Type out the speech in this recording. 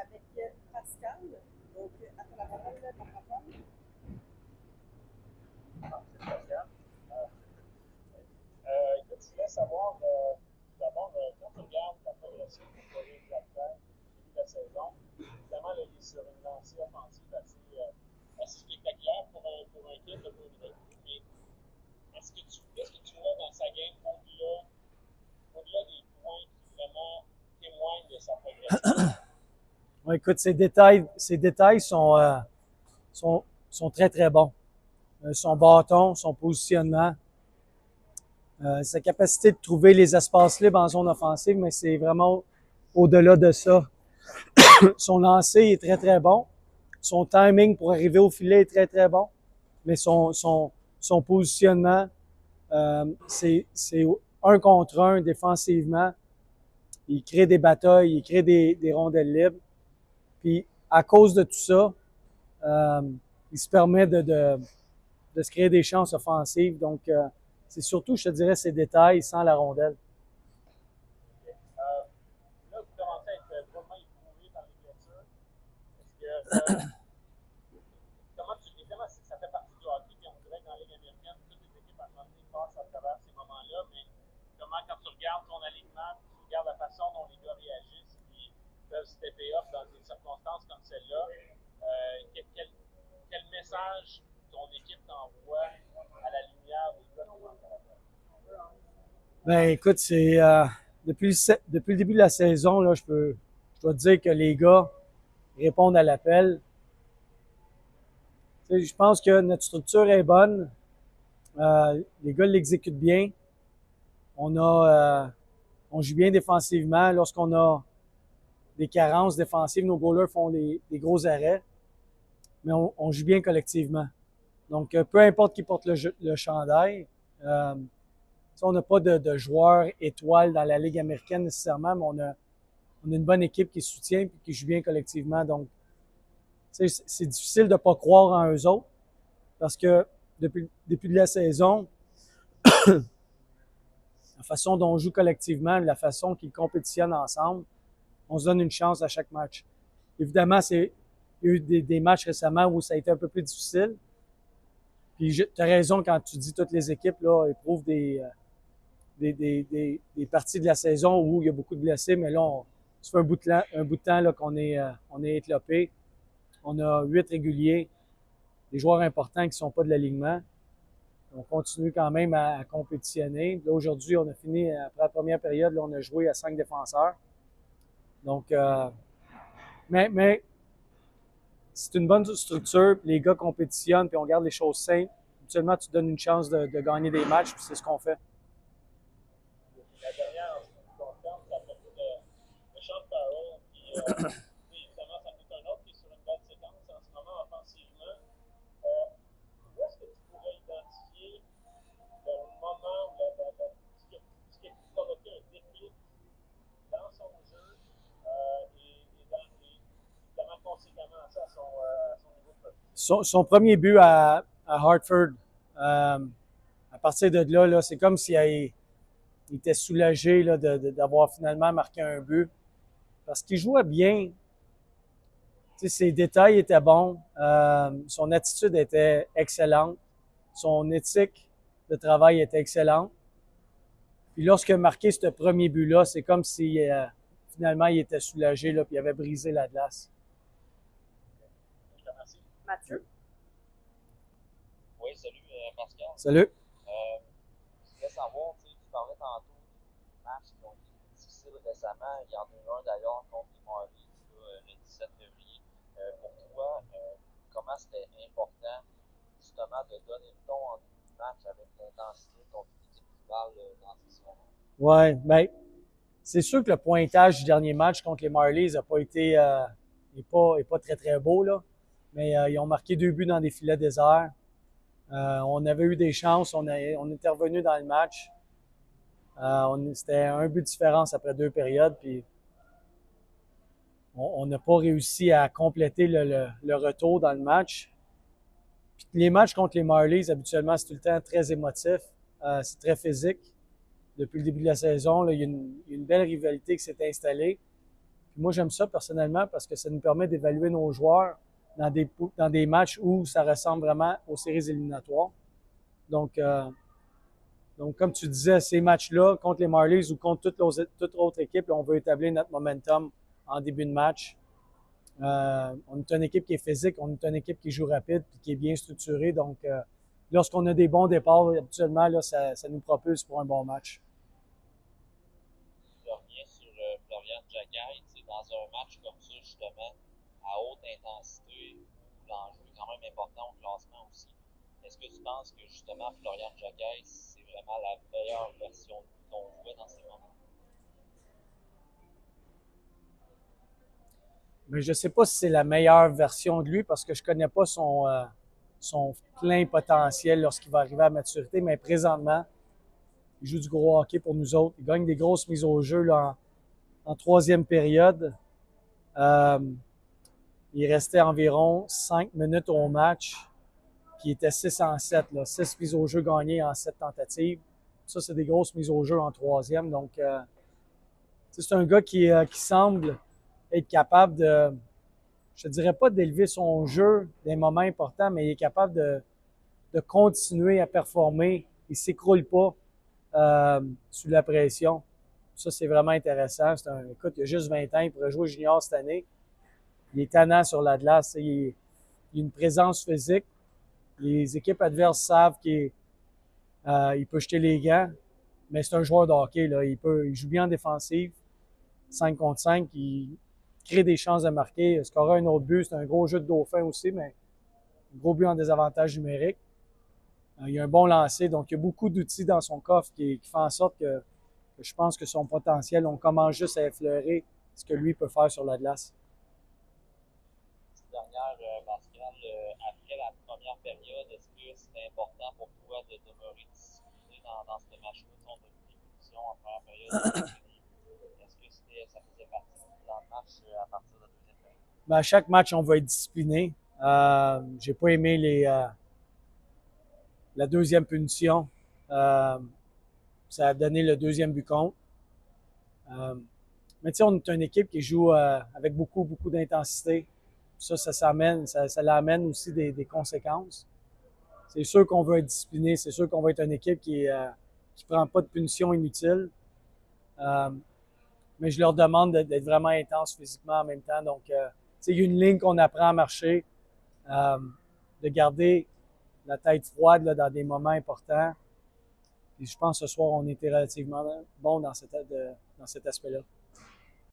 avec Pascal. Donc, après la parole, microphone. Pascal. Écoute, je voulais savoir, d'abord, quand tu regardes la progression de Floride Blackburn au début de la saison, évidemment, là, il est sur une lancée offensive assez spectaculaire pour un kid, pour une recrue, mais qu'est-ce que tu vois dans sa game au-delà des points qui vraiment témoignent de sa progression? Ouais, écoute, ces détails sont très, très bons. Son bâton, son positionnement, sa capacité de trouver les espaces libres en zone offensive, mais c'est vraiment au-delà de ça. Son lancer est très, très bon. Son timing pour arriver au filet est très, très bon. Mais son positionnement, c'est un contre un défensivement. Il crée des batailles, il crée des rondelles libres. Puis, à cause de tout ça, il se permet de se créer des chances offensives. Donc, c'est surtout, je te dirais, ces détails sans la rondelle. Là, vous commencez à être vraiment éprouvé par les blessures. Est-ce que évidemment, ça fait partie du hockey, puis on dirait que dans la Ligue américaine, toutes les équipes à un moment donné passent à travers ces moments-là, mais comment, quand tu regardes ton alignement, tu regardes la façon dont les gars réagissent, puis peuvent stepper up dans des circonstances comme celle-là, quel message ton équipe t'envoie à la lumière des gars qui sont en Ben, écoute, depuis le début de la saison, là, je dois te dire que les gars répondent à l'appel. Tu sais, je pense que notre structure est bonne. Les gars l'exécutent bien. On joue bien défensivement. Lorsqu'on a des carences défensives, nos goalers font des gros arrêts. Mais on joue bien collectivement. Donc, peu importe qui porte le chandail, on n'a pas de joueurs étoiles dans la Ligue américaine nécessairement, mais on a une bonne équipe qui soutient et qui joue bien collectivement. Donc, c'est difficile de ne pas croire en eux autres parce que depuis le début de la saison, la façon dont on joue collectivement, la façon qu'ils compétitionnent ensemble, on se donne une chance à chaque match. Évidemment, il y a eu des matchs récemment où ça a été un peu plus difficile. Puis tu as raison quand tu dis toutes les équipes là, éprouvent des parties de la saison où il y a beaucoup de blessés, mais là, ça fait un bout de temps là, on est éclopé. On a 8 réguliers, des joueurs importants qui ne sont pas de l'alignement. On continue quand même à compétitionner. Là, aujourd'hui, on a fini, après la première période, là, on a joué à 5 défenseurs. Donc, mais c'est une bonne structure, puis les gars compétitionnent, puis on garde les choses simples. Habituellement, tu te donnes une chance de gagner des matchs, puis c'est ce qu'on fait. La dernière, en ce qui me concerne, c'est à propos de Sean Farrell, qui, évidemment, ça en est un autre qui est sur une belle séquence en ce moment offensivement. Où est-ce que tu pourrais identifier le moment où ce qui a provoqué un déclic dans son jeu évidemment, conséquemment à ça, à son niveau de production? Son premier but à Hartford, à partir de là, c'est comme s'il était soulagé là, d'avoir finalement marqué un but. Parce qu'il jouait bien. Tu sais, ses détails étaient bons. Son attitude était excellente. Son éthique de travail était excellente. Puis lorsqu'il a marqué ce premier but-là, c'est comme si finalement il était soulagé là, puis il avait brisé la glace. Je te remercie. Mathieu. Oui, salut Pascal. Salut. Je voulais savoir, tu parlais tantôt des matchs qui ont été difficiles récemment. Il y en a eu un d'ailleurs contre les Marlies le 17 février. Pour toi, comment c'était important justement de donner le ton en début de match avec l'intensité contre l'équipe rivale dans ces moments? Ouais, ben, c'est sûr que le pointage du dernier match contre les Marlies n'a pas été est pas très très beau là, mais ils ont marqué 2 buts dans des filets déserts. On avait eu des chances, on était revenu dans le match. C'était un but de différence après 2 périodes, puis on n'a pas réussi à compléter le retour dans le match. Puis les matchs contre les Marlies, habituellement, c'est tout le temps très émotif, c'est très physique. Depuis le début de la saison, là, il y a une belle rivalité qui s'est installée. Puis moi, j'aime ça personnellement parce que ça nous permet d'évaluer nos joueurs dans des matchs où ça ressemble vraiment aux séries éliminatoires. Donc, comme tu disais, ces matchs-là, contre les Marlies ou contre toute autre équipe, on veut établir notre momentum en début de match. On est une équipe qui est physique, on est une équipe qui joue rapide et qui est bien structurée. Donc, lorsqu'on a des bons départs, habituellement, là, ça nous propulse pour un bon match. Je reviens sur Florian Jacquet. Dans un match comme ça, justement, à haute intensité, où l'enjeu est quand même important au classement aussi, est-ce que tu penses que justement Florian Jacquet, c'est vraiment la meilleure version de lui qu'on voit dans ces moments? Mais je ne sais pas si c'est la meilleure version de lui parce que je ne connais pas son plein potentiel lorsqu'il va arriver à maturité. Mais présentement, il joue du gros hockey pour nous autres. Il gagne des grosses mises au jeu là, en troisième période. Il restait environ 5 minutes au match. Puis il était 6 en 7. 6 mises au jeu gagnées en 7 tentatives. Ça, c'est des grosses mises au jeu en troisième. Donc, c'est un gars qui semble être capable de, je ne dirais pas d'élever son jeu des moments importants, mais il est capable de continuer à performer. Il ne s'écroule pas sous la pression. Ça, c'est vraiment intéressant. Écoute, il a juste 20 ans, il pourrait jouer junior cette année. Il est tannant sur la glace. Il a une présence physique. Les équipes adverses savent qu'il peut jeter les gants, mais c'est un joueur de hockey. Là. Il joue bien en défensive. 5 contre 5, il crée des chances de marquer. Il scorera un autre but. C'est un gros jeu de dauphin aussi, mais un gros but en désavantage numérique. Il a un bon lancer, donc il y a beaucoup d'outils dans son coffre qui fait en sorte que je pense que son potentiel, on commence juste à effleurer ce que lui peut faire sur la glace. Petite dernière, Pascal, après la première période, est-ce que c'était important pour toi de demeurer discipliné dans ce match-là? On a vu des punitions en première période. Est-ce que ça faisait partie du plan de match à partir de la deuxième période? Ben, à chaque match, on va être discipliné. J'ai pas aimé la deuxième punition. Ça a donné le deuxième but contre. Mais tu sais, on est une équipe qui joue avec beaucoup d'intensité. Ça l'amène aussi des conséquences. C'est sûr qu'on veut être discipliné, c'est sûr qu'on va être une équipe qui prend pas de punition inutile. Mais je leur demande d'être vraiment intense physiquement en même temps. Donc, il y a une ligne qu'on apprend à marcher, de garder la tête froide là, dans des moments importants. Puis je pense que ce soir, on était relativement bon dans cet aspect-là.